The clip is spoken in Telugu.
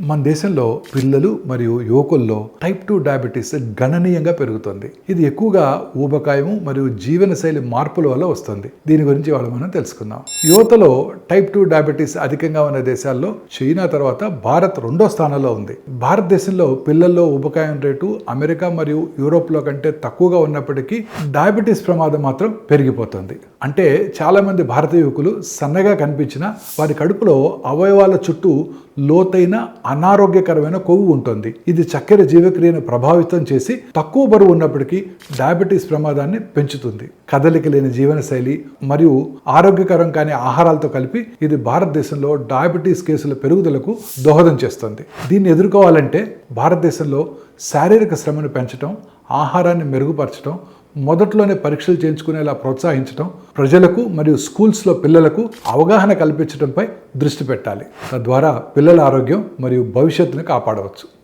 మన దేశంలో పిల్లలు మరియు యువకుల్లో టైప్ 2 డయాబెటీస్ గణనీయంగా పెరుగుతుంది. ఇది ఎక్కువగా ఊబకాయం మరియు జీవనశైలి మార్పుల వల్ల వస్తుంది. దీని గురించి ఇవాళ మనం తెలుసుకుందాం. యువతలో టైప్ 2 డయాబెటీస్ అధికంగా ఉన్న దేశాల్లో చైనా తర్వాత భారత్ 2వ స్థానంలో ఉంది. భారతదేశంలో పిల్లల్లో ఊబకాయం రేటు అమెరికా మరియు యూరోప్లో కంటే తక్కువగా ఉన్నప్పటికీ డయాబెటీస్ ప్రమాదం మాత్రం పెరిగిపోతుంది. అంటే చాలా మంది భారతీయ యువకులు సన్నగా కనిపించినా వారి కడుపులో అవయవాల చుట్టూ లోతైన అనారోగ్యకరమైన కొవ్వు ఉంటుంది. ఇది చక్కెర జీవక్రియను ప్రభావితం చేసి తక్కువ బరువు ఉన్నప్పటికీ డయాబెటీస్ ప్రమాదాన్ని పెంచుతుంది. కదలిక లేని జీవనశైలి మరియు ఆరోగ్యకరం కాని ఆహారాలతో కలిపి ఇది భారతదేశంలో డయాబెటీస్ కేసుల పెరుగుదలకు దోహదం చేస్తుంది. దీన్ని ఎదుర్కోవాలంటే భారతదేశంలో శారీరక శ్రమను పెంచడం, ఆహారాన్ని మెరుగుపరచడం, మొదట్లోనే పరీక్షలు చేయించుకునేలా ప్రోత్సహించడం, ప్రజలకు మరియు స్కూల్స్లో పిల్లలకు అవగాహన కల్పించడంపై దృష్టి పెట్టాలి. తద్వారా పిల్లల ఆరోగ్యం మరియు భవిష్యత్తును కాపాడవచ్చు.